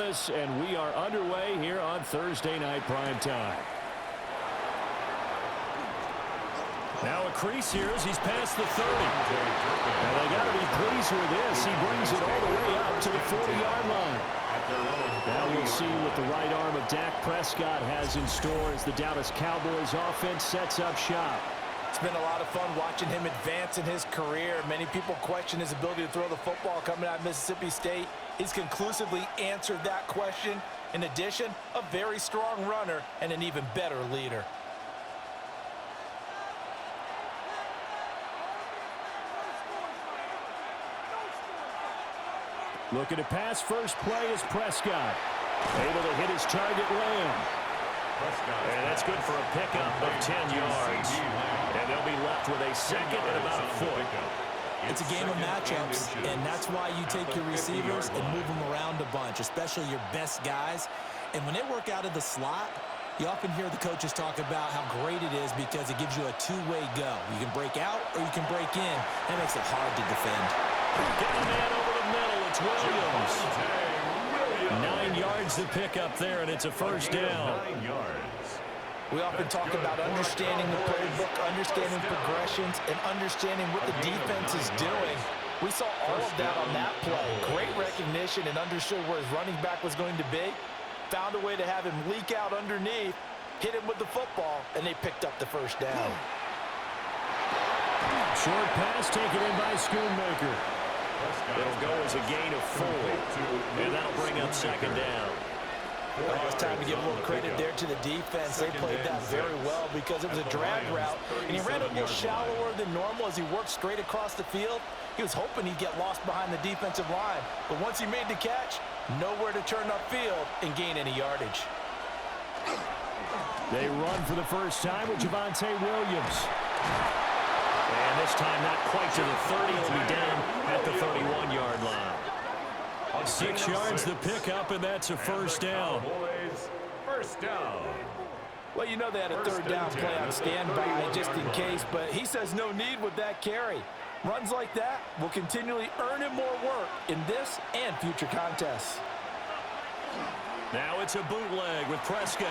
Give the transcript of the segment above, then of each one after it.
Louis, and we are underway here on Thursday Night Primetime. Now a crease here as he's past the 30. And they got to be pleased with this. He brings it all the way up to the 40-yard line. Now we'll see what the right arm of Dak Prescott has in store as the Dallas Cowboys offense sets up shop. It's been a lot of fun watching him advance in his career. Many people question his ability to throw the football coming out of Mississippi State. He's conclusively answered that question. In addition, a very strong runner and an even better leader. Looking to pass first play is Prescott. Able to hit his target Lamb. And that's good for a pickup of 10 yards. And they'll be left with a second and about a foot. It's a game of matchups, and that's why you take your receivers and move them around a bunch, especially your best guys. And when they work out of the slot, you often hear the coaches talk about how great it is because it gives you a two-way go. You can break out or you can break in. That makes it hard to defend. Get the man over the middle. It's Williams. 9 yards to pick up there, and it's a first down. 9 yards. We often talk about understanding the playbook, understanding progressions, and understanding what the defense is doing. We saw all of that on that play. Great recognition and understood where his running back was going to be. Found a way to have him leak out underneath, hit him with the football, and they picked up the first down. Short pass taken in by Schoonmaker. It'll go as a gain of 4, and that'll bring up second down. Well, it's time to give a little credit there to the defense. They played that very well because it was a drag route, and he ran a little shallower than normal as he worked straight across the field. He was hoping he'd get lost behind the defensive line, but once he made the catch, nowhere to turn upfield and gain any yardage. They run for the first time with Javonte Williams. And this time not quite to the 30. It'll be down at the 31-yard line. 6 yards the pickup, and that's a first down. First down. Well, you know they had a third down play on standby just in case, but he says no need with that carry. Runs like that will continually earn him more work in this and future contests. Now it's a bootleg with Prescott.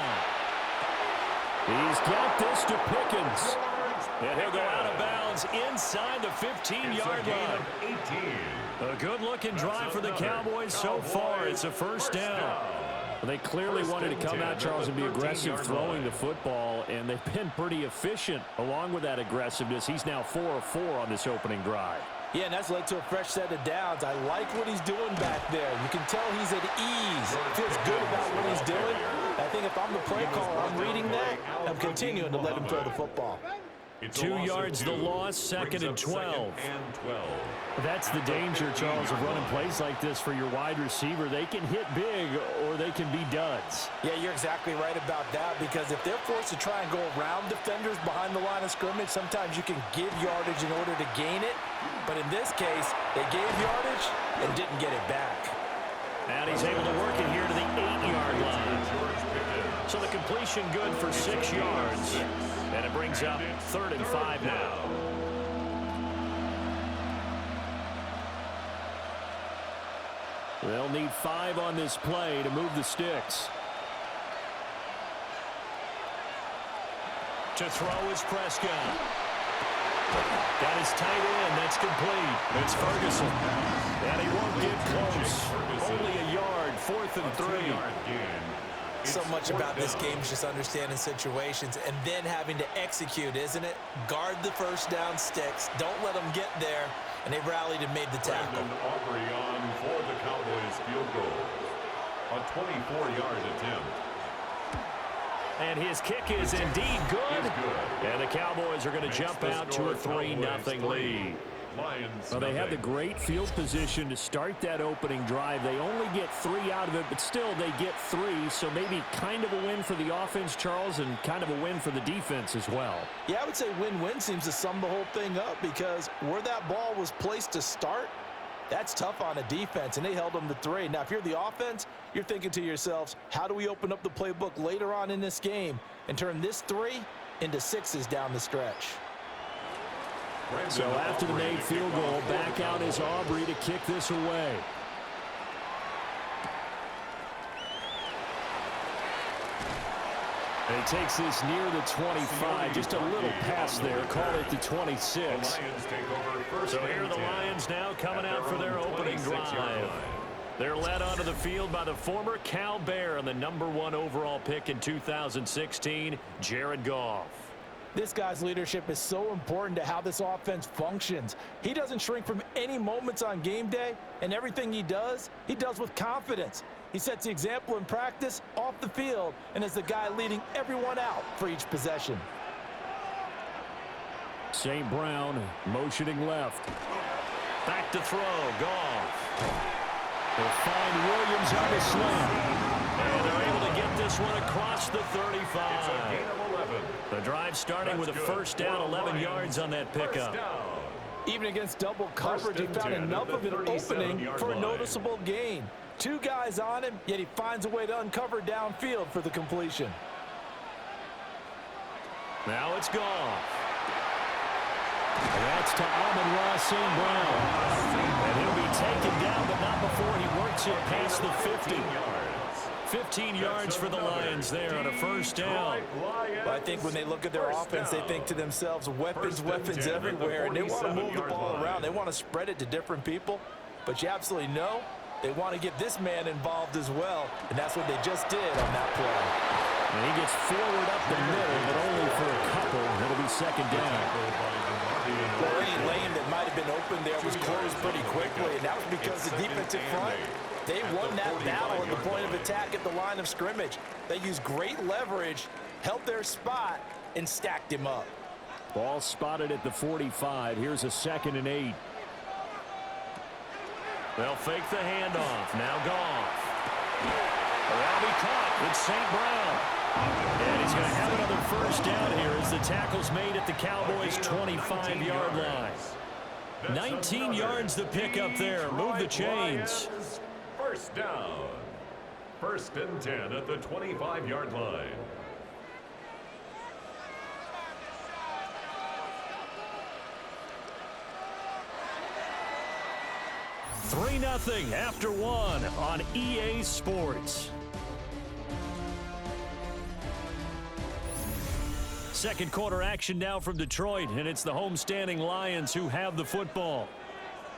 He's got this to Pickens. And he'll go out of bounds inside the 15-yard line. 18. A good-looking drive for the Cowboys so far. It's a first down. They clearly wanted to come out, Charles, and be aggressive throwing the football, and they've been pretty efficient along with that aggressiveness. He's now 4 of 4 on this opening drive. Yeah, and that's led to a fresh set of downs. I like what he's doing back there. You can tell he's at ease. Feels good about what he's doing. I think if I'm the play caller, I'm reading that. I'm continuing to let him throw the football. 2 yards the loss, second and 12. That's the danger, Charles, of running plays like this for your wide receiver. They can hit big or they can be duds. Yeah, you're exactly right about that because if they're forced to try and go around defenders behind the line of scrimmage, sometimes you can give yardage in order to gain it. But in this case, they gave yardage and didn't get it back. And he's able to work it here to the 8-yard line. So the completion good for 6 yards. And it brings up 3rd and 5 now. They'll need 5 on this play to move the sticks. To throw is Prescott. Got his tight end. That's complete. It's Ferguson. And he won't get close. Only a yard. 4th and 3. So much about this game is just understanding situations and then having to execute, isn't it? Guard the first down sticks. Don't let them get there. And they rallied and made the tackle. Aubrey on for the Cowboys field goal. A 24-yard attempt. And his kick is indeed good. And the Cowboys are going to jump out to a 3-0 lead. Well, they have the great field position to start that opening drive. They only get 3 out of it, but still they get 3. So maybe kind of a win for the offense, Charles, and kind of a win for the defense as well. Yeah, I would say win-win seems to sum the whole thing up because where that ball was placed to start, that's tough on a defense, and they held them to 3. Now, if you're the offense, you're thinking to yourselves, how do we open up the playbook later on in this game and turn this 3 into 6s down the stretch? So after the made field goal, back out is Aubrey to kick this away. And he takes this near the 25, just a little pass there, call it the 26. So here are the Lions now coming out for their opening drive. They're led onto the field by the former Cal Bear and the #1 overall pick in 2016, Jared Goff. This guy's leadership is so important to how this offense functions. He doesn't shrink from any moments on game day, and everything he does with confidence. He sets the example in practice, off the field, and is the guy leading everyone out for each possession. St. Brown motioning left. Back to throw, Goff. They'll find Williams on the slant. And they're able to get this one across the 35. It's a gain of 11. The drive starting with a first down, 11 yards on that pickup. Even against double coverage, he found enough of an opening for a noticeable gain. 2 guys on him, yet he finds a way to uncover downfield for the completion. Now it's Goff. And that's to Amon-Ra St. Brown. And he'll be taken down, but not before he works it past the 50. 15 yards for the Lions there on a first down. Well, I think when they look at their offense, they think to themselves, weapons everywhere, and they want to move the ball around. They want to spread it to different people, but you absolutely know they want to get this man involved as well, and that's what they just did on that play. And he gets forward up the middle, but only for a couple. It'll be second down. Well, any lane that might have been open there was closed pretty quickly, and that was because the defensive front, they won that battle at the point of attack at the line of scrimmage. They used great leverage, held their spot, and stacked him up. Ball spotted at the 45. Here's a 2nd and 8. They'll fake the handoff. Now Goff. That'll be caught. It's St. Brown. And he's going to have another first down here as the tackle's made at the Cowboys' 25-yard line. 19 yards the pick up there. Move the chains. First down. 1st and 10 at the 25-yard line. Three 3-0 after 1 on EA Sports. Second quarter action now from Detroit, and it's the homestanding Lions who have the football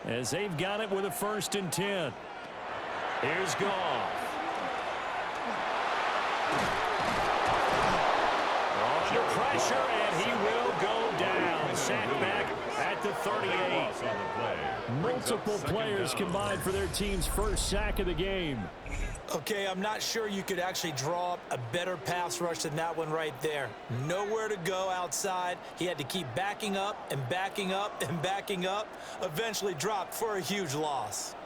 as they've got it with a 1st and 10. Here's Goff. Under pressure, and he will go down. Sacked back at the 38. Multiple players combined for their team's first sack of the game. Okay, I'm not sure you could actually draw up a better pass rush than that one right there. Nowhere to go outside. He had to keep backing up and backing up and backing up. Eventually dropped for a huge loss.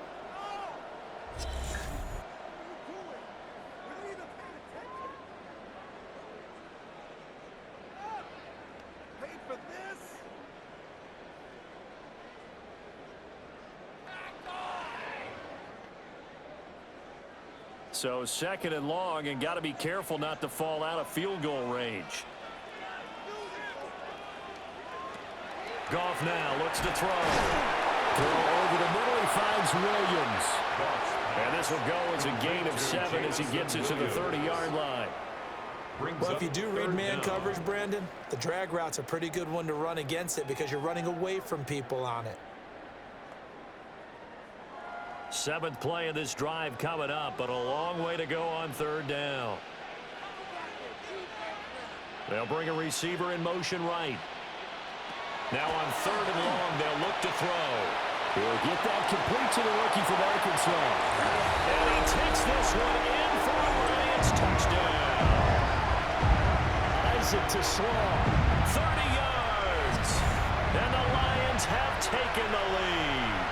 So 2nd and long, and got to be careful not to fall out of field goal range. Goff now looks to throw. Throw over the middle, he finds Williams. And this will go as a gain of 7 as he gets it to the 30-yard line. Well, if you do read man coverage, Brandon, the drag route's a pretty good one to run against it because you're running away from people on it. 7th play of this drive coming up, but a long way to go on 3rd down. They'll bring a receiver in motion right. Now on 3rd and long, they'll look to throw. He'll get that complete to the rookie from Arkansas. And he takes this one in for a Lions touchdown. Isaac to slow. 30 yards. And the Lions have taken the lead.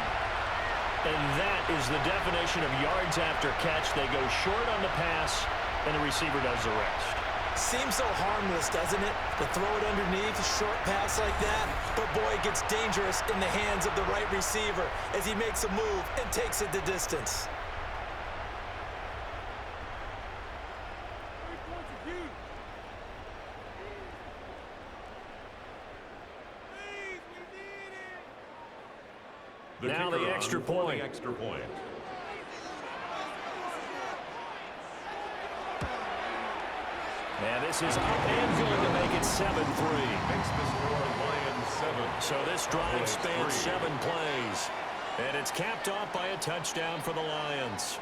And that is the definition of yards after catch. They go short on the pass, and the receiver does the rest. Seems so harmless, doesn't it? To throw it underneath, a short pass like that. But, boy, it gets dangerous in the hands of the right receiver as he makes a move and takes it the distance. Now the extra point. And this is up and good to make it 7-3. Makes the score Lions 7. So this drive spans 7 plays. And it's capped off by a touchdown for the Lions.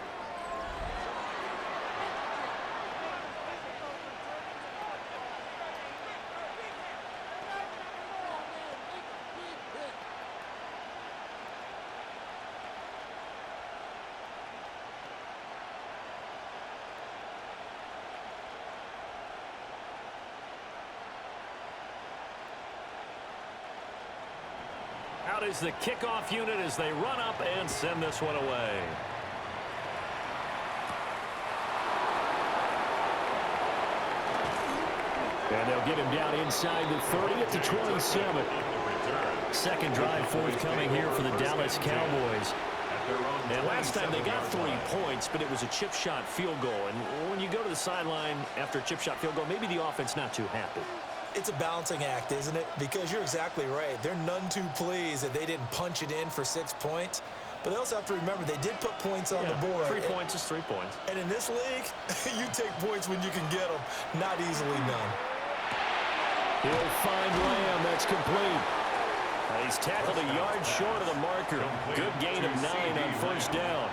Out is the kickoff unit as they run up and send this one away. And they'll get him down inside the 30 at the 27. Second drive forthcoming here for the Dallas Cowboys. And last time they got 3 points, but it was a chip shot field goal. And when you go to the sideline after a chip shot field goal, maybe the offense not too happy. It's a balancing act, isn't it? Because you're exactly right. They're none too pleased that they didn't punch it in for 6 points. But they also have to remember they did put points on the board. 3 points is 3 points. And in this league, you take points when you can get them. Not easily done. He'll find Lamb. That's complete. He's tackled a yard short of the marker. Good gain of 9 on first down.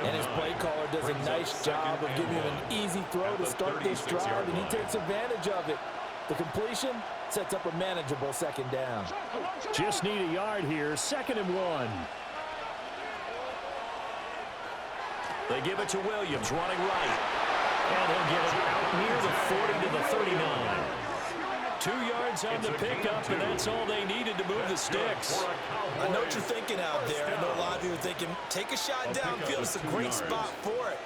And his play caller does a nice job of giving him an easy throw to start this drive, and he takes advantage of it. The completion sets up a manageable second down. Just need a yard here. 2nd and 1. They give it to Williams, running right. And he'll get it out near the 40 to the 39. 2 yards on the pickup, and that's all they needed to move the sticks. I know what you're thinking out there. I know a lot of you are thinking, take a shot downfield. It's a great spot for it.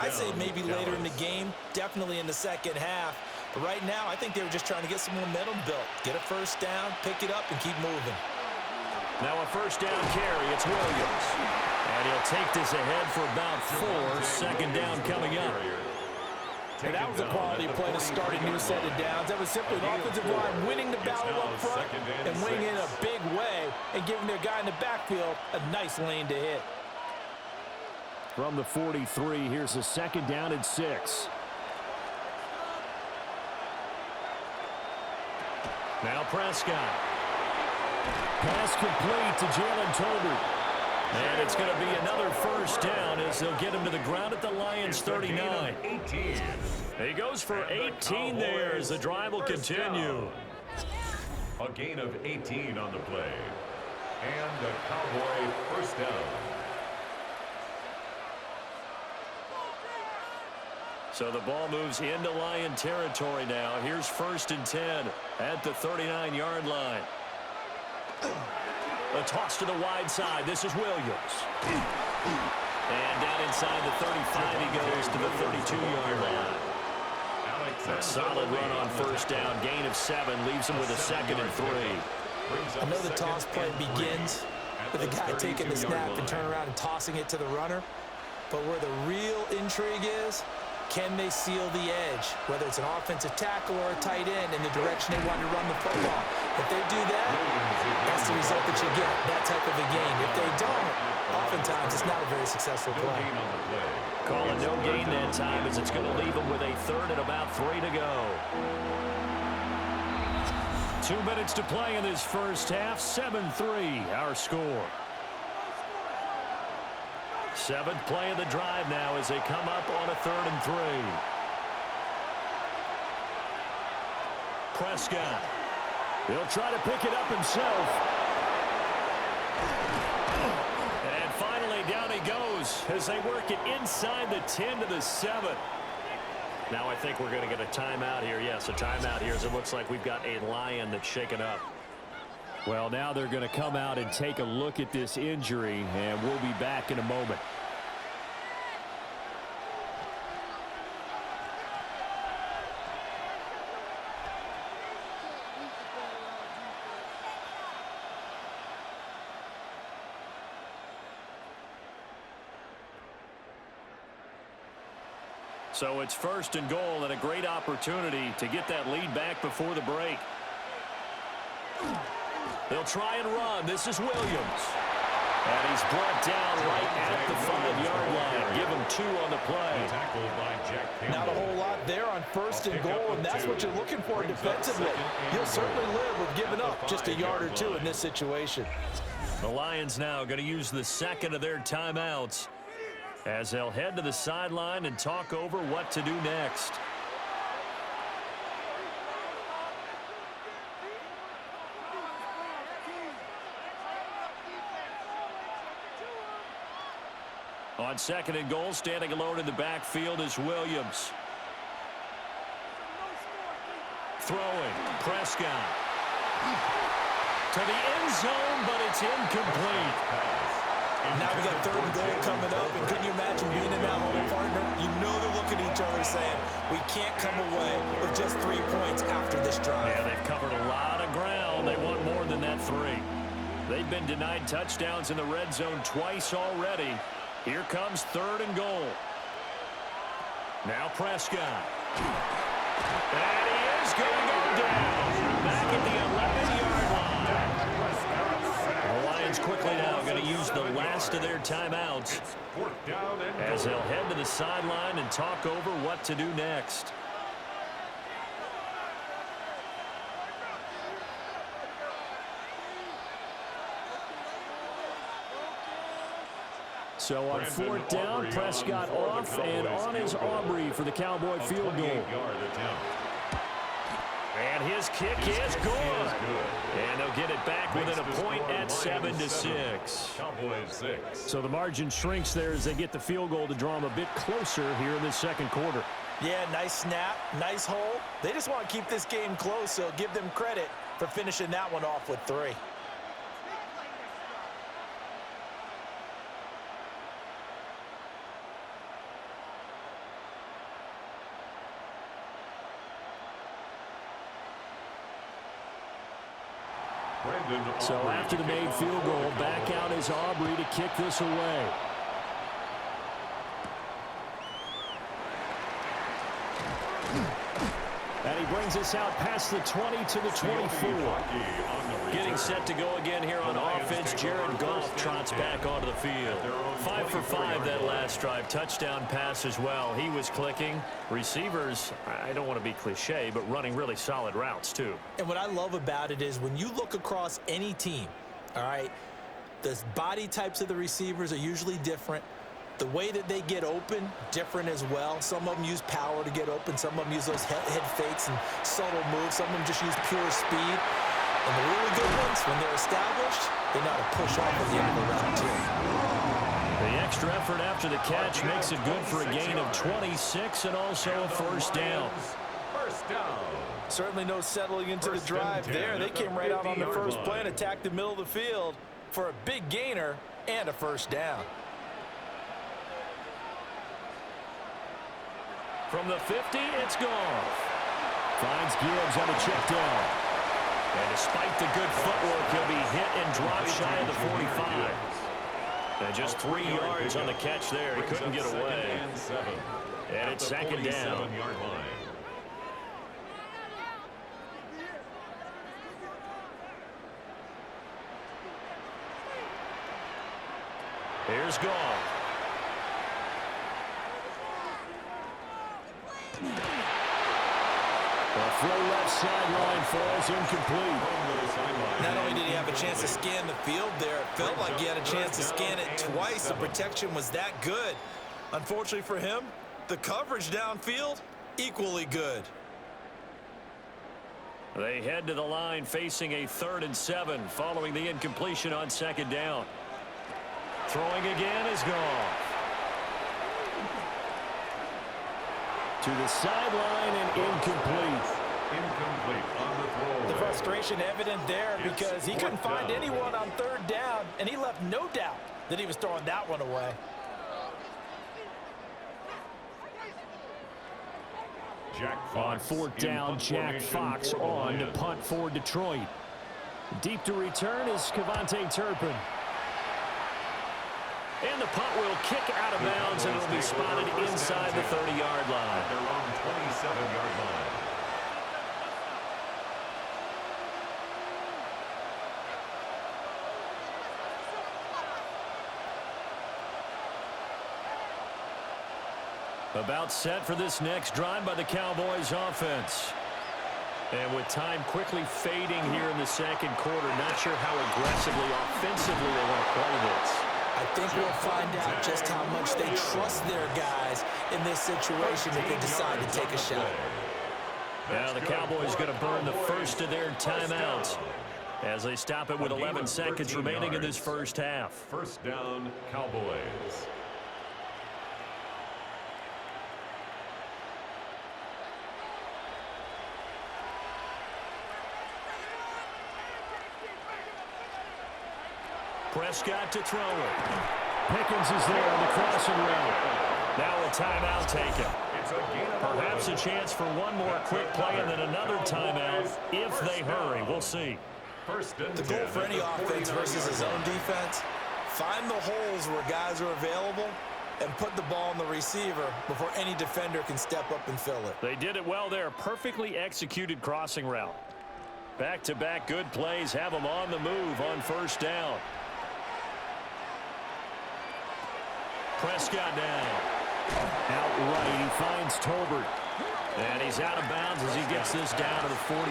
I'd say maybe later in the game, definitely in the second half. But right now, I think they were just trying to get some momentum built. Get a first down, pick it up, and keep moving. Now a first down carry. It's Williams. And he'll take this ahead for about 4. Second down coming up. And that was a quality play to start a new set of downs. That was simply an offensive line winning the battle up front and winning in a big way and giving their guy in the backfield a nice lane to hit. From the 43, here's a 2nd down and 6. Now Prescott. Pass complete to Jalen Tolbert. And it's going to be another first down as they'll get him to the ground at the Lions 39. He goes for 18 there as the drive will continue. A gain of 18 on the play. And a Cowboy first down. So the ball moves into Lion territory now. Here's 1st and 10 at the 39-yard line. A toss to the wide side. This is Williams. And down inside the 35, he goes to the 32-yard line. A solid run on first down. Gain of 7 leaves him with a 2nd and 3. I know the toss play begins with the guy taking the snap and turn around and tossing it to the runner. But where the real intrigue is, can they seal the edge, whether it's an offensive tackle or a tight end, in the direction they want to run the football? If they do that, that's the result that you get, that type of a game. If they don't, oftentimes it's not a very successful play. Call it no gain that time as it's going to leave them with a 3rd and about 3 to go. 2 minutes to play in this first half. 7-3 our score. 7th play of the drive now as they come up on a 3rd and 3. Prescott. He'll try to pick it up himself. And finally down he goes as they work it inside the 10 to the 7. Now I think we're going to get a timeout here. Yes, a timeout here as it looks like we've got a Lion that's shaken up. Well, now they're going to come out and take a look at this injury, and we'll be back in a moment. So it's 1st and goal and a great opportunity to get that lead back before the break. They'll try and run. This is Williams. And he's brought down right at the 5-yard line. Give him 2 on the play. Not a whole lot there on 1st and goal, and that's what you're looking for defensively. You'll certainly live with giving up just a yard or 2 in this situation. The Lions now going to use the second of their timeouts as they'll head to the sideline and talk over what to do next. On 2nd and goal, standing alone in the backfield is Williams. Throwing, Prescott. To the end zone, but it's incomplete. Now we got 3rd and goal coming up, and couldn't you imagine being in that hole, partner? You know they're looking at each other saying, we can't come away with just 3 points after this drive. Yeah, they've covered a lot of ground. They want more than that 3. They've been denied touchdowns in the red zone twice already. Here comes 3rd and goal. Now Prescott. And he is going to go down. Back at the 11-yard line. The Lions quickly now going to use the last of their timeouts as they'll head to the sideline and talk over what to do next. So on 4th down, Prescott off and on is Aubrey for the Cowboy field goal. And his kick is good. And they'll get it back within a point at 7-6. So the margin shrinks there as they get the field goal to draw them a bit closer here in the 2nd quarter. Yeah, nice snap, nice hole. They just want to keep this game close, so give them credit for finishing that one off with 3. So after the made field goal, back out is Aubrey to kick this away. And he brings us out past the 20 to the 24. Getting set to go again here on offense, Jared Goff trots back onto the field. 5 for 5 that last drive. Touchdown pass as well. He was clicking. Receivers, I don't want to be cliche, but running really solid routes too. And what I love about it is when you look across any team, all right, the body types of the receivers are usually different. The way that they get open, different as well. Some of them use power to get open. Some of them use those head fakes and subtle moves. Some of them just use pure speed. And the really good ones, when they're established, they know how to push off at the end of the round too. The extra effort after the catch makes it good for a gain of 26 and also a 1st down. Certainly no settling into the drive there. They came right out on the first play and attacked the middle of the field for a big gainer and a 1st down. From the 50, it's Goff. Finds Gibbs on a check down. And despite the good footwork, he'll be hit and drop shy of the 45. And just 3 yards on the catch there. He couldn't get away. And it's 2nd down. Here's Goff. The throw left sideline falls incomplete. Not only did he have a chance to scan the field there, it felt like he had a chance to scan it twice. The protection was that good. Unfortunately for him, the coverage downfield, equally good. They head to the line facing a 3rd and 7 following the incompletion on 2nd down. Throwing again is Goff. To the sideline and incomplete. Incomplete on the throw. The frustration evident there because he couldn't find anyone on 3rd down, and he left no doubt that he was throwing that one away. On 4th down, Jack Fox on to punt for Detroit. Deep to return is Cavante Turpin. And the punt will kick out of bounds, and it'll be spotted inside the 30-yard line. Their own 27-yard line. About set for this next drive by the Cowboys offense. And with time quickly fading here in the second quarter, not sure how aggressively, offensively they want to play this. I think we'll find out just how much they trust their guys in this situation if they decide to take a shot. Now the Cowboys going to burn the first of their timeouts as they stop it with 11 seconds remaining in this first half. First down, Cowboys. Prescott to throw it. Pickens is there on the crossing route. Now a timeout taken. Perhaps a chance for one more quick play and then another timeout if they hurry. We'll see. The goal for any offense versus his own defense, find the holes where guys are available and put the ball on the receiver before any defender can step up and fill it. They did it well there. Perfectly executed crossing route. Back-to-back good plays have them on the move on first down. Prescott down. Outright, he finds Tolbert. And he's out of bounds as he gets this down to the 45.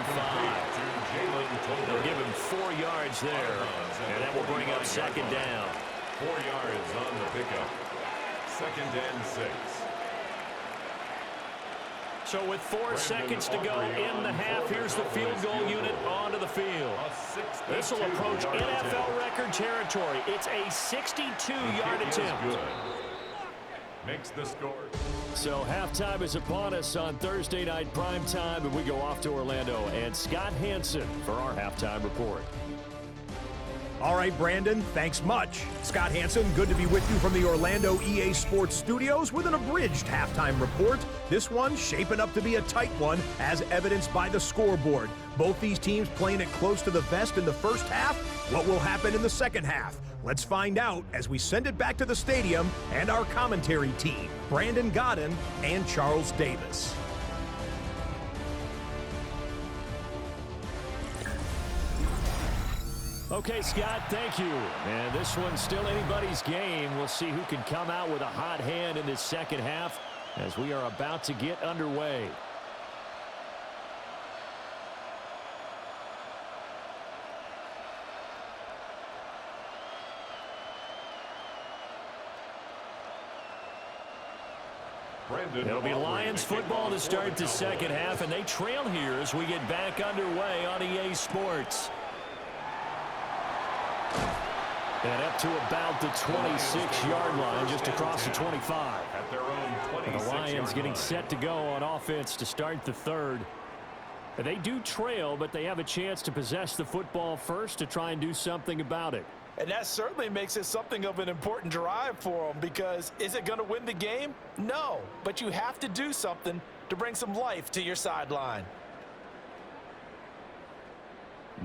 They'll give him 4 yards there. And that will bring up second down. 4 yards on the pickup. 2nd and 6. So with 4 seconds to go in the half, here's the field goal unit onto the field. This will approach NFL record territory. It's a 62-yard attempt. Makes the score. So halftime is upon us on Thursday night prime time, and we go off to Orlando. And Scott Hansen for our halftime report. All right, Brandon, thanks much. Scott Hansen, good to be with you from the Orlando EA Sports Studios with an abridged halftime report. This one shaping up to be a tight one, as evidenced by the scoreboard. Both these teams playing it close to the vest in the first half. What will happen in the second half? Let's find out as we send it back to the stadium and our commentary team, Brandon Godden and Charles Davis. Okay, Scott, thank you. And this one's still anybody's game. We'll see who can come out with a hot hand in this second half as we are about to get underway. It'll be Lions football to start the second half, and they trail here as we get back underway on EA Sports. And up to about the 26-yard line, just across the 25. At their own 26-yard The Lions getting line. set to go on offense to start the third. They do trail, but they have a chance to possess the football first to try and do something about it. And that certainly makes it something of an important drive for them, because is it going to win the game? No, but you have to do something to bring some life to your sideline.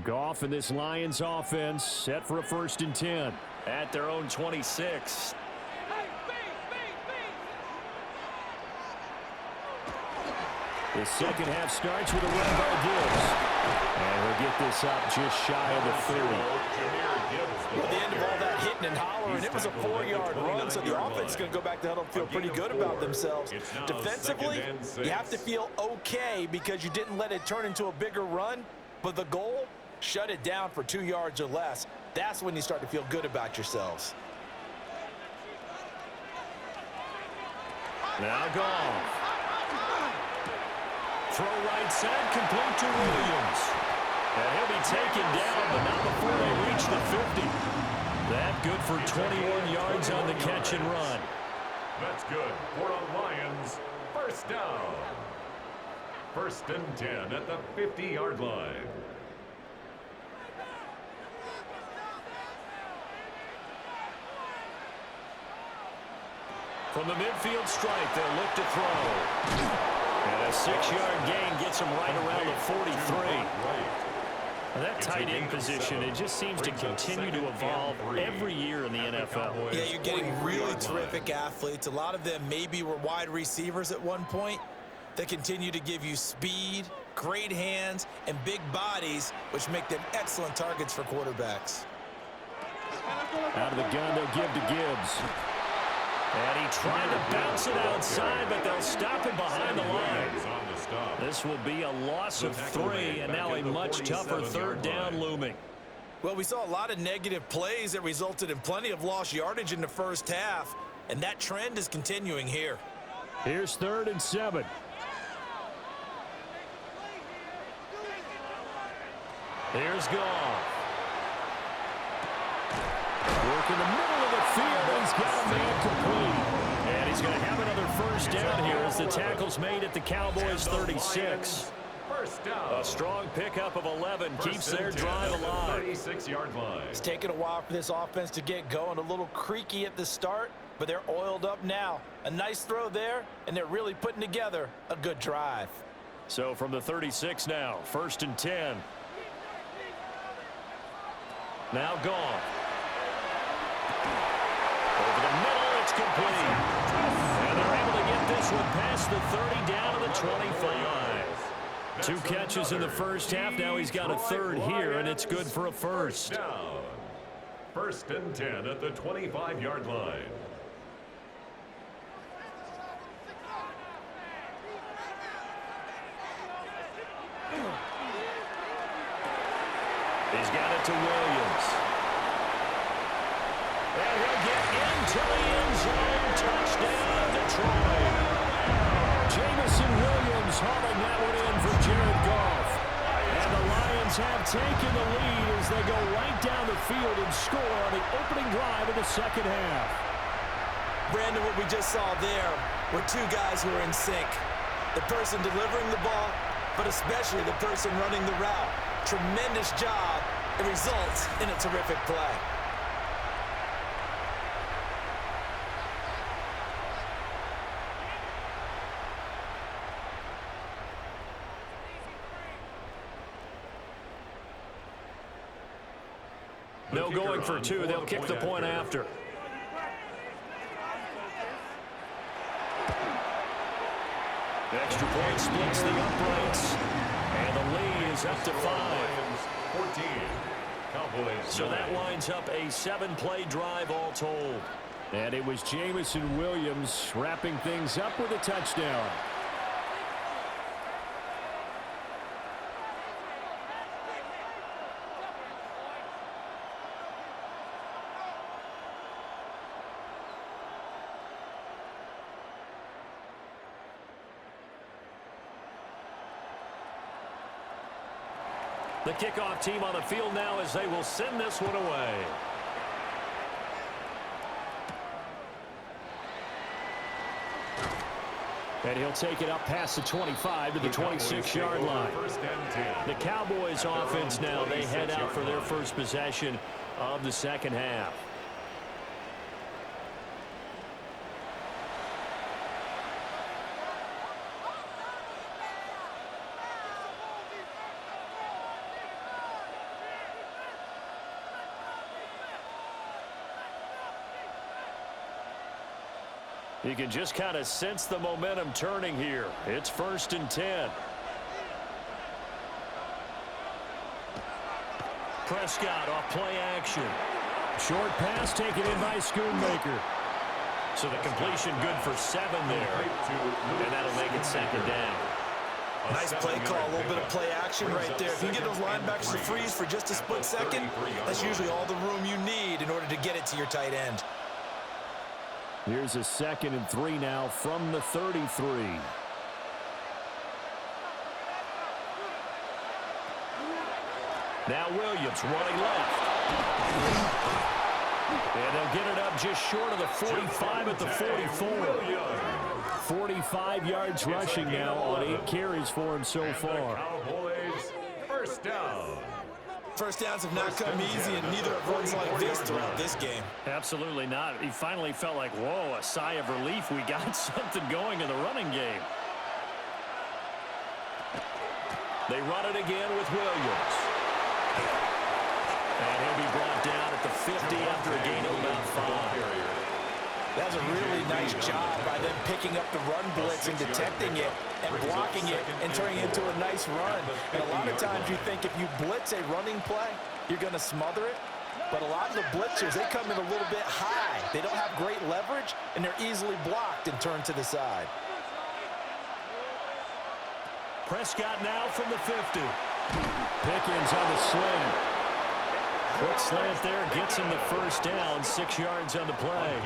Goff and this Lions offense set for a 1st and 10 at their own 26. The second half starts with a run by Gibbs. And we'll get this up just shy of the 30. At the end of all that hitting and hollering, it was a 4-yard run, so the offense is going to go back to huddle and feel pretty good about themselves. Defensively, you have to feel okay because you didn't let it turn into a bigger run, but the goal, shut it down for 2 yards or less. That's when you start to feel good about yourselves. Now Goff. Throw right side, complete to Williams. And he'll be taken down, but not before they reach the 50. That good for 21 yards on the catch and run. That's good for the Lions. First down. 1st and 10 at the 50-yard line. From the midfield stripe, they'll look to throw. And a 6-yard gain gets them right around the 43. And that tight end position, it just seems to continue to evolve every year in the NFL. Yeah, you're getting really terrific athletes. A lot of them maybe were wide receivers at one point. They continue to give you speed, great hands, and big bodies, which make them excellent targets for quarterbacks. Out of the gun, they'll give to Gibbs. And he tried to bounce it outside, but they'll stop it behind the line. This will be a loss of 3, and now a much tougher third down looming. Well, we saw a lot of negative plays that resulted in plenty of lost yardage in the first half, and that trend is continuing here. Here's 3rd and 7. Here's Goff. Work in the middle of the field, and he's got a man complete. And he's going to have another first down here as the tackle's made at the Cowboys' 36. A strong pickup of 11 keeps their drive alive. 36-yard line. It's taken a while for this offense to get going. A little creaky at the start, but they're oiled up now. A nice throw there, and they're really putting together a good drive. So from the 36 now, 1st and 10. Now Goff. Over the middle, it's complete. And they're able to get this one past the 30 down to the 25. 2 catches in the first half. Now he's got a 3rd here, and it's good for a first. Down. 1st and 10 at the 25-yard line. He's got it to Williams. And he'll get into the end zone. Touchdown, Detroit. Jamison Williams hauling that one in for Jared Goff. And the Lions have taken the lead as they go right down the field and score on the opening drive of the second half. Brandon, what we just saw there were 2 guys who are in sync. The person delivering the ball, but especially the person running the route. Tremendous job. It results in a terrific play. No going for 2. They'll kick the point after. The extra point splits the uprights. And the lead is up to 5. 14. Cowboys. So that lines up a 7-play drive all told. And it was Jamison Williams wrapping things up with a touchdown. The kickoff team on the field now as they will send this one away. And he'll take it up past the 25 to the 26-yard line. The Cowboys offense now, they head out for their first possession of the second half. You can just kind of sense the momentum turning here. It's 1st and 10. Prescott off play action. Short pass taken in by Schoonmaker. So the completion good for 7 there. And that'll make it 2nd down. Nice play call, a little bit of play action right there. If you can get those linebackers to freeze for just a split second, that's usually all the room you need in order to get it to your tight end. Here's a 2nd and 3 now from the 33. Now Williams running left. And they'll get it up just short of the 45 at the 44. 45 yards rushing now on 8 carries for him so far. Cowboys, 1st down. First downs have not come easy, and neither have runs like this throughout this game. Absolutely not. He finally felt like, whoa, a sigh of relief. We got something going in the running game. They run it again with Williams. And he'll be brought down at the 50 after a gain of about 5. That was a really nice job by them picking up the run blitz and detecting it and blocking it and turning it into a nice run. And a lot of times you think if you blitz a running play, you're going to smother it. But a lot of the blitzers, they come in a little bit high. They don't have great leverage, and they're easily blocked and turned to the side. Prescott now from the 50. Pickens on the slant. Quick slant there, gets him the first down, 6 yards on the play.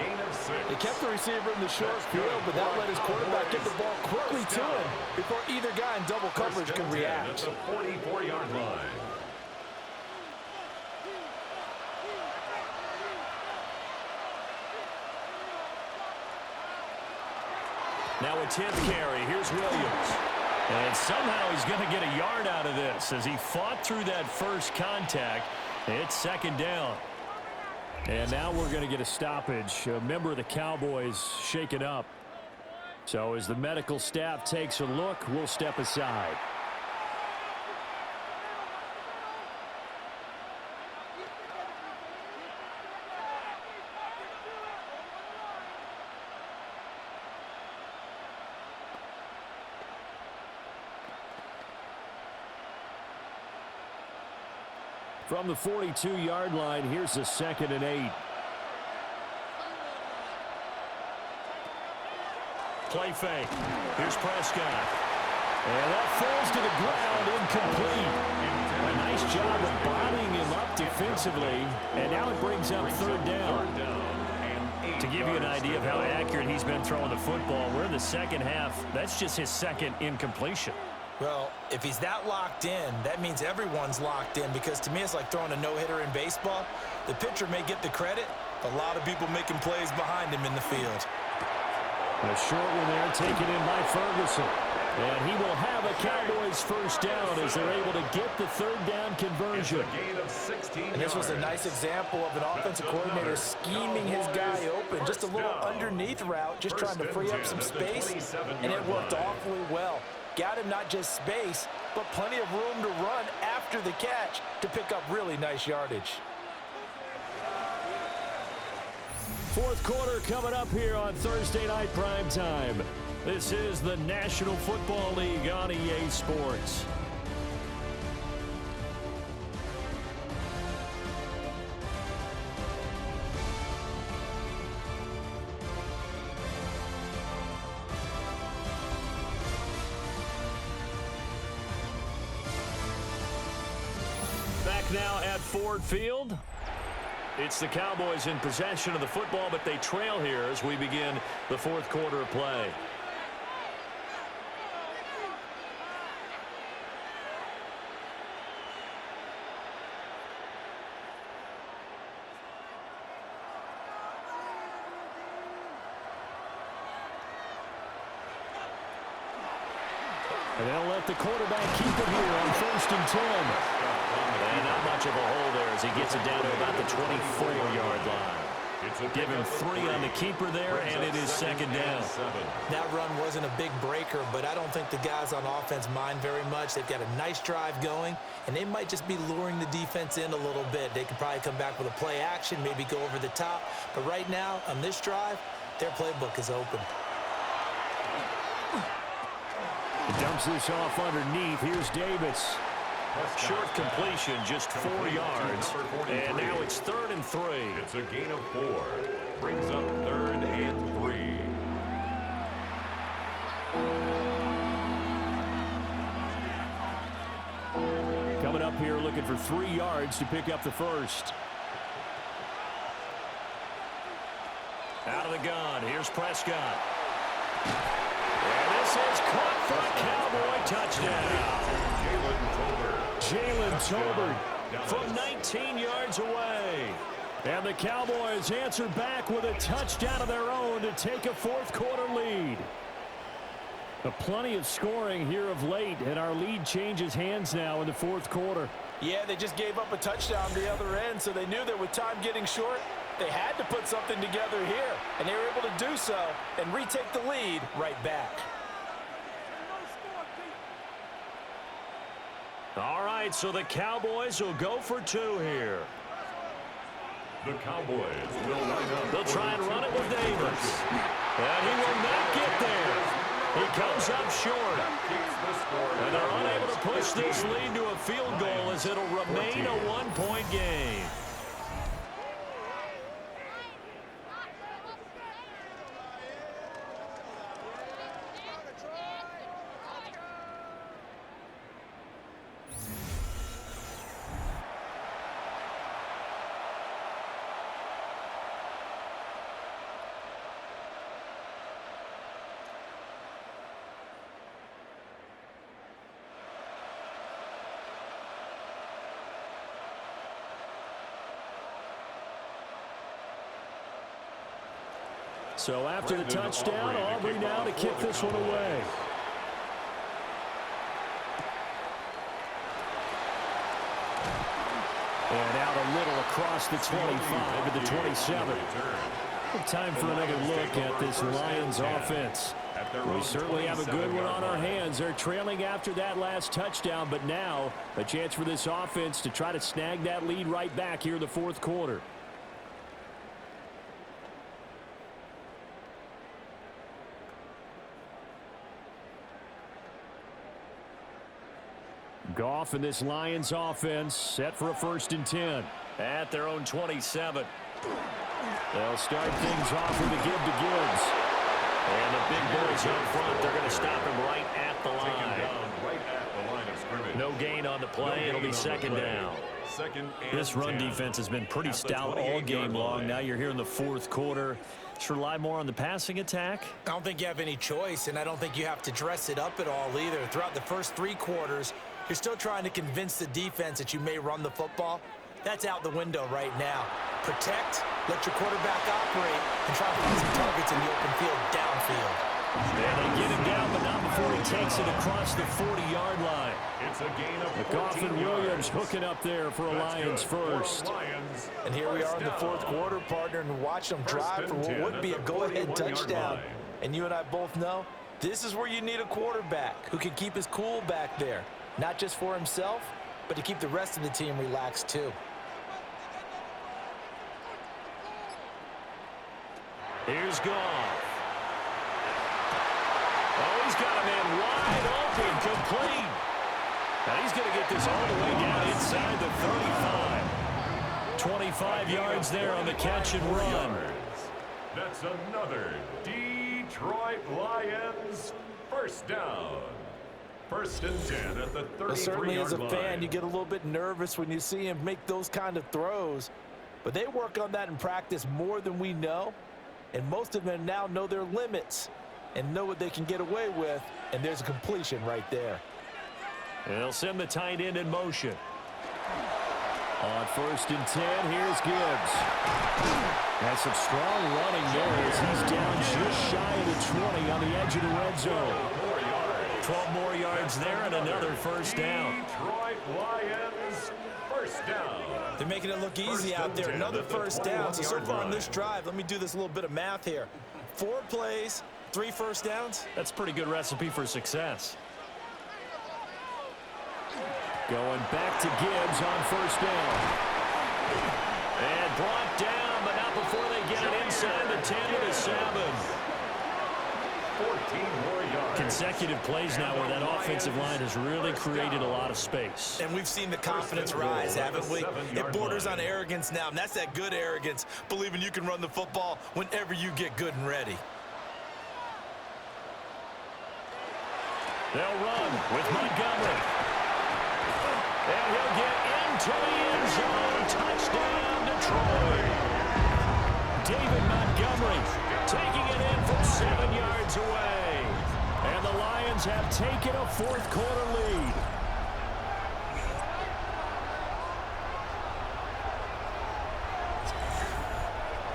They kept the receiver in the short field, but that let his quarterback get the ball quickly to him before either guy in double coverage could react. At the 44-yard line. Now a 10th carry. Here's Williams. And somehow he's going to get a yard out of this as he fought through that first contact. It's second down. And now we're going to get a stoppage. A member of the Cowboys shaken up. So as the medical staff takes a look, we'll step aside. From the 42-yard line, here's a 2nd and 8. Play fake. Here's Prescott. And that falls to the ground, incomplete. A nice job of bodying him up defensively. And now it brings up 3rd down. To give you an idea of how accurate he's been throwing the football, we're in the second half. That's just his 2nd incompletion. Well, if he's that locked in, that means everyone's locked in, because to me it's like throwing a no-hitter in baseball. The pitcher may get the credit, but a lot of people making plays behind him in the field. A short one there taken in by Ferguson. And he will have a Cowboys first down as they're able to get the 3rd down conversion. And this was a nice example of an offensive coordinator scheming his guy open. Just a little underneath route, just trying to free up some space, and it worked awfully well. Got him not just space, but plenty of room to run after the catch to pick up really nice yardage. 4th quarter coming up here on Thursday Night Prime Time. This is the National Football League on EA Sports. Back now at Ford Field. It's the Cowboys in possession of the football, but they trail here as we begin the 4th quarter of play. And they'll let the quarterback keep it here on 1st and 10. And not much of a hole there as he gets it down to about the 24-yard line. Give him 3 on the keeper there, and it is 2nd down. That run wasn't a big breaker, but I don't think the guys on offense mind very much. They've got a nice drive going, and they might just be luring the defense in a little bit. They could probably come back with a play action, maybe go over the top. But right now, on this drive, their playbook is open. He dumps this off underneath. Here's Davis. Short completion, just 4 yards. And now it's 3rd and 3. It's a gain of 4. Brings up 3rd and 3. Coming up here looking for 3 yards to pick up the first. Out of the gun. Here's Prescott. And this is caught for a Cowboy touchdown. Jalen Tolbert from 19 yards away. And the Cowboys answer back with a touchdown of their own to take a 4th quarter lead. Plenty of scoring here of late, and our lead changes hands now in the 4th quarter. Yeah, they just gave up a touchdown the other end, so they knew that with time getting short, they had to put something together here. And they were able to do so and retake the lead right back. All right, so the Cowboys will go for 2 here. The Cowboys will line up. They'll try and run it with Davis. And he will not get there. He comes up short. And they're unable to push this lead to a field goal as it'll remain a 1-point game. So after the touchdown, Aubrey now to kick this one away. And out a little across the 25 to the 27. Time for another look at this Lions offense. We certainly have a good one on our hands. They're trailing after that last touchdown, but now a chance for this offense to try to snag that lead right back here in the fourth quarter. Goff and this Lions offense set for a 1st and 10 at their own 27. They'll start things off with a give to Gibbs. And the big boys up front, they're going to stop him right at the line. No gain on the play. It'll be 2nd down. This run defense has been pretty stout all game long. Now you're here in the fourth quarter. Just rely more on the passing attack. I don't think you have any choice, and I don't think you have to dress it up at all either. Throughout the first 3 quarters, you're still trying to convince the defense that you may run the football. That's out the window right now. Protect, let your quarterback operate, and try to find some targets in the open field downfield. And they get him down, but not before he takes it across the 40-yard line. It's a gain of Goff and Williams hooking up there for a Lions first. And here we are in the fourth quarter, partner, and watch them drive for what would be a go-ahead touchdown. And you and I both know this is where you need a quarterback who can keep his cool back there. Not just for himself, but to keep the rest of the team relaxed too. Here's Goff. Oh, he's got a man wide open, complete. Now he's going to get this all the way down inside the 35. 25 yards there on the catch and run. That's another Detroit Lions 1st down. 1st and 10 at the 33-yard line. Certainly as a fan, you get a little bit nervous when you see him make those kind of throws. But they work on that in practice more than we know. And most of them now know their limits and know what they can get away with. And there's a completion right there. And they'll send the tight end in motion. On 1st and 10, here's Gibbs. Has some strong running there as he's down just shy of the 20 on the edge of the red zone. 12 more yards there and another 1st down. Detroit Lions 1st down. They're making it look easy out there. Another 1st down. So far on this drive, let me do this little bit of math here. 4 plays, 3 1st downs. That's a pretty good recipe for success. Going back to Gibbs on 1st down. And brought down, but not before they get it inside the 10 to the 7. 14 more yards. Consecutive plays now where that offensive line has really created a lot of space. And we've seen the confidence rise, haven't we? It borders on arrogance now, and that's that good arrogance, believing you can run the football whenever you get good and ready. They'll run with Montgomery. And he'll get into the end zone. Touchdown, Detroit. David Montgomery taking it in from 7 yards away. And the Lions have taken a fourth quarter lead.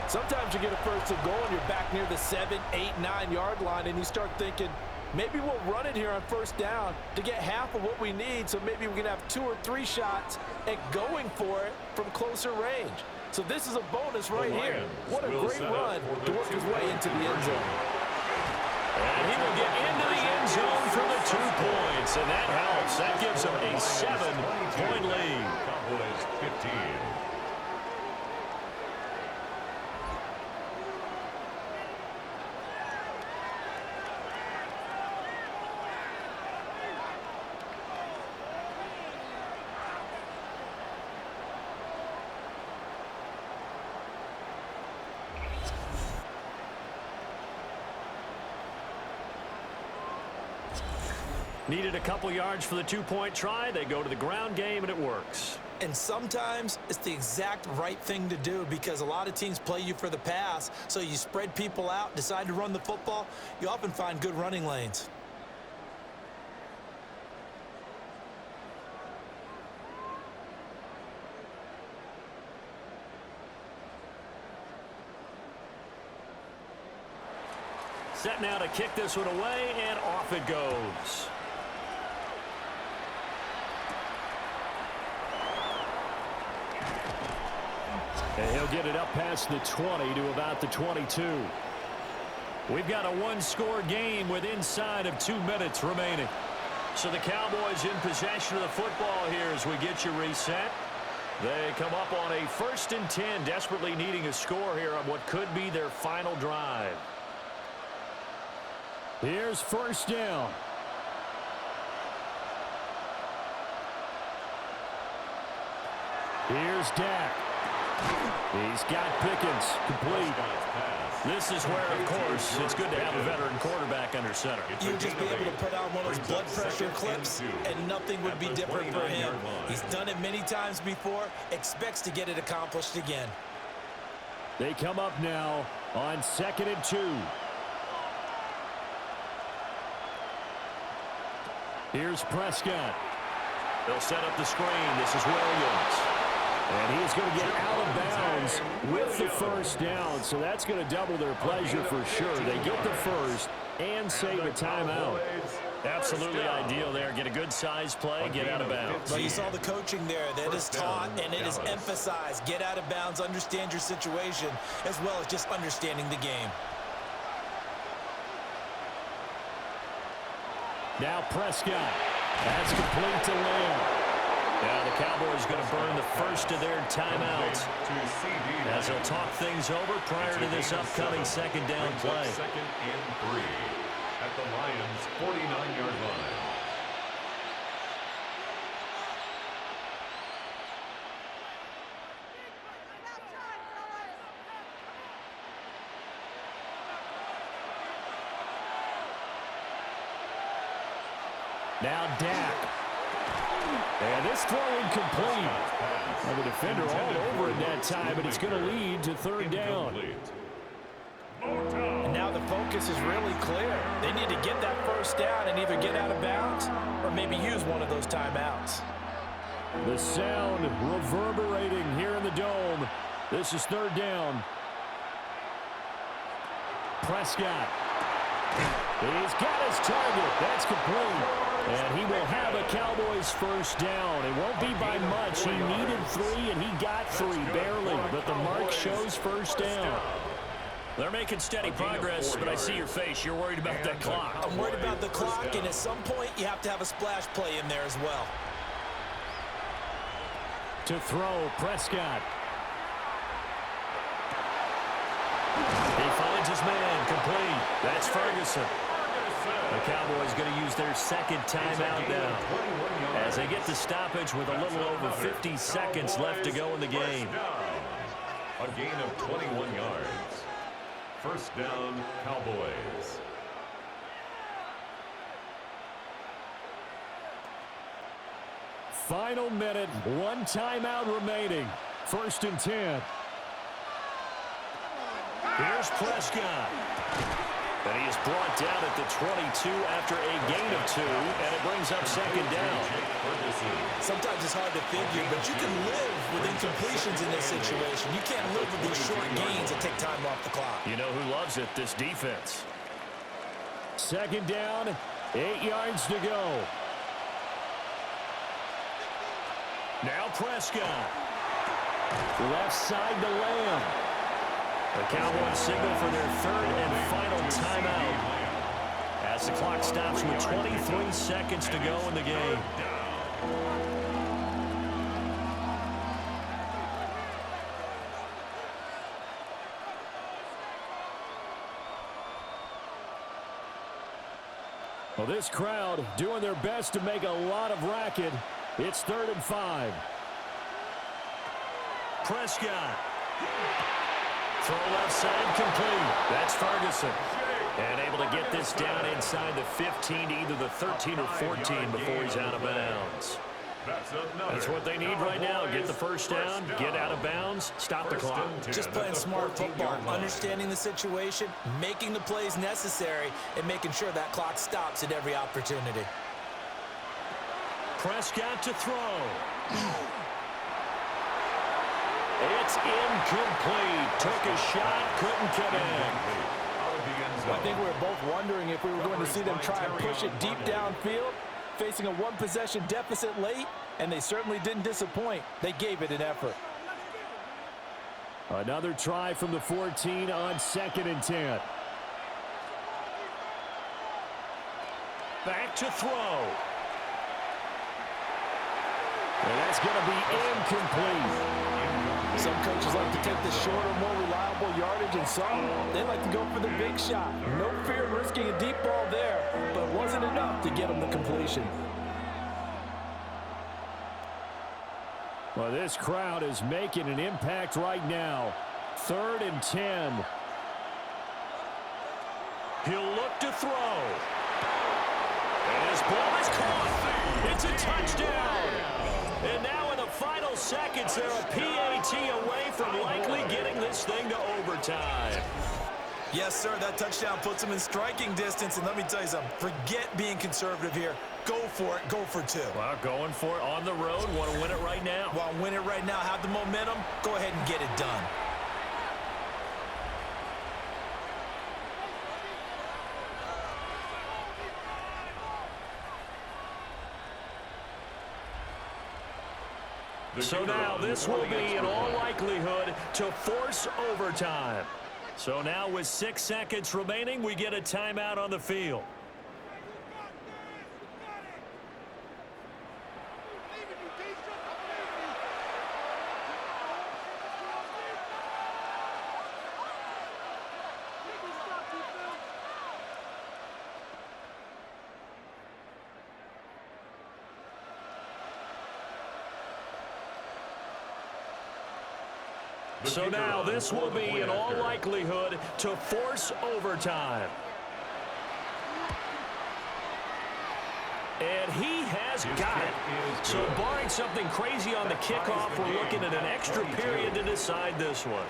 Sometimes you get a 1st and goal and you're back near the 7, 8, 9 yard line and you start thinking, maybe we'll run it here on 1st down to get half of what we need, so maybe we can have 2 or 3 shots at going for it from closer range. So this is a bonus right here. What a great run to work his way into the end zone. And he will get into the end zone for the 2 points, and that helps. That gives him a 7-point lead. Cowboys 15. Needed a couple yards for the 2-point try. They go to the ground game, and it works. And sometimes it's the exact right thing to do because a lot of teams play you for the pass. So you spread people out, decide to run the football. You often find good running lanes. set now to kick this one away, and off it goes. And he'll get it up past the 20 to about the 22. We've got a one-score game with inside of 2 minutes remaining. So the Cowboys in possession of the football here as we get you reset. They come up on a 1st and 10, desperately needing a score here on what could be their final drive. Here's 1st down. Here's Dak. He's got Pickens complete. This is where, of course, it's good to have a veteran quarterback under center. You'd just be able to put on one of those blood pressure clips, and nothing would be different for him. He's done it many times before, expects to get it accomplished again. They come up now on 2nd and 2. Here's Prescott. They'll set up the screen. This is Williams. And he's going to get out of bounds with the 1st down, so that's going to double their pleasure for sure. They get the 1st and save a timeout. Absolutely ideal there. Get a good size play, get out of bounds. Well, you saw the coaching there. That is taught and it is emphasized. Get out of bounds, understand your situation, as well as just understanding the game. Now Prescott. That's complete to Lamb. Now the Cowboys going to burn the first of their timeouts as they'll talk things over prior to this upcoming 2nd down play. 2nd and 3 at the Lions' 49-yard line. Now Dak. And this throw incomplete. Well, the defender all over it that time, but it's going to lead to 3rd down. And now the focus is really clear. They need to get that 1st down and either get out of bounds or maybe use one of those timeouts. The sound reverberating here in the dome. This is 3rd down. Prescott. He's got his target. That's complete. And he will have a Cowboys 1st down. It won't be by much. He needed 3, and he got 3, barely. But the mark shows 1st down. They're making steady progress, but I see your face. You're worried about that clock. I'm worried about the clock, and at some point, you have to have a splash play in there as well. To throw, Prescott. He finds his man, complete. That's Ferguson. The Cowboys going to use their 2nd timeout now as they get the stoppage with a little over 50 seconds left to go in the game. A gain of 21 yards. 1st down, Cowboys. Final minute, 1 timeout remaining. 1st and 10. Here's Prescott. And he is brought down at the 22 after a gain of 2, and it brings up 2nd down. Sometimes it's hard to figure, but you can live with incompletions in this situation. You can't live with these short gains that take time off the clock. You know who loves it? This defense. 2nd down, 8 yards to go. Now Prescott. Left side to Lamb. The Cowboys signal for their 3rd and final timeout as the clock stops with 23 seconds to go in the game. Well, this crowd doing their best to make a lot of racket. It's 3rd and 5. Prescott. Throw left side complete. That's Ferguson. And able to get this down inside the 15 to either the 13 or 14 before he's out of bounds. That's what they need right now. Get the 1st down, get out of bounds, stop the clock. Just playing smart football, understanding the situation, making the plays necessary, and making sure that clock stops at every opportunity. Prescott to throw. It's incomplete. Took a shot, couldn't connect. I think we were both wondering if we were going to see them try and push it deep downfield, facing a one-possession deficit late, and they certainly didn't disappoint. They gave it an effort. Another try from the 14 on 2nd and 10. Back to throw. And that's going to be incomplete. Some coaches like to take the shorter, more reliable yardage, and some, they like to go for the big shot. No fear of risking a deep ball there, but it wasn't enough to get them the completion. Well, this crowd is making an impact right now. 3rd and 10. He'll look to throw. And his ball is caught. It's a touchdown. And now in the final seconds, they're a PAT away from likely getting this thing to overtime. Yes, sir, that touchdown puts them in striking distance. And let me tell you something, forget being conservative here. Go for it, go for 2. Well, going for it on the road. Want to win it right now. Want to win it right now, have the momentum, go ahead and get it done. So now this will be, in all likelihood, to force overtime. So now with 6 seconds remaining, we get a timeout on the field. So now this will be, in all likelihood, to force overtime. And he has got it. So barring something crazy on the kickoff, we're looking at an extra period to decide this one.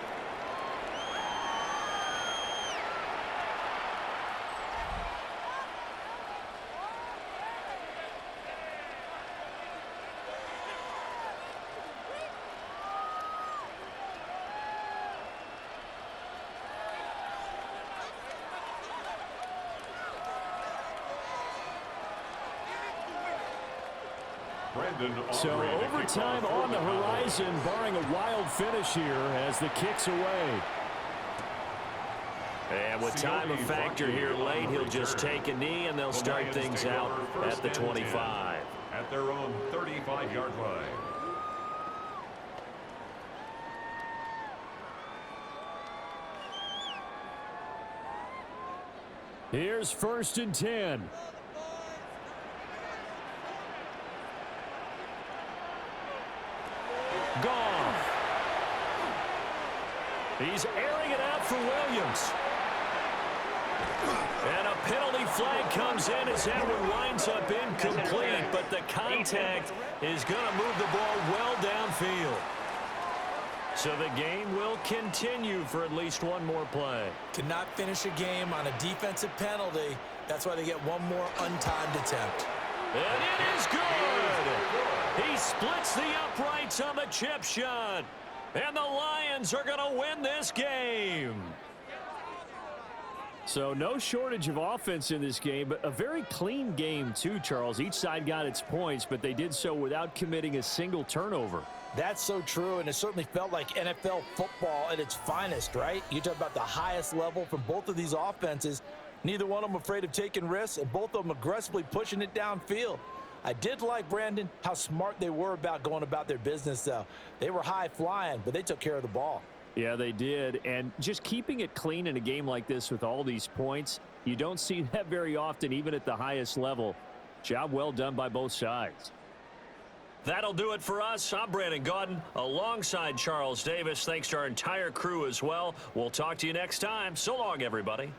So overtime on the horizon, barring a wild finish here as the kick's away. And with time a factor here late, he'll just take a knee and they'll start things out at the 25. At their own 35-yard line. Here's 1st and 10. Goff. He's airing it out for Williams. And a penalty flag comes in as that one winds up incomplete, but the contact is going to move the ball well downfield. So the game will continue for at least one more play. Cannot finish a game on a defensive penalty. That's why they get one more untimed attempt. And it is good. He splits the uprights on the chip shot. And the Lions are going to win this game. So no shortage of offense in this game, but a very clean game too, Charles. Each side got its points, but they did so without committing a single turnover. That's so true, and it certainly felt like NFL football at its finest, right? You talk about the highest level from both of these offenses. Neither one of them afraid of taking risks, and both of them aggressively pushing it downfield. I did like, Brandon, how smart they were about going about their business, though. They were high-flying, but they took care of the ball. Yeah, they did, and just keeping it clean in a game like this with all these points, you don't see that very often, even at the highest level. Job well done by both sides. That'll do it for us. I'm Brandon Gaudin alongside Charles Davis. Thanks to our entire crew as well. We'll talk to you next time. So long, everybody.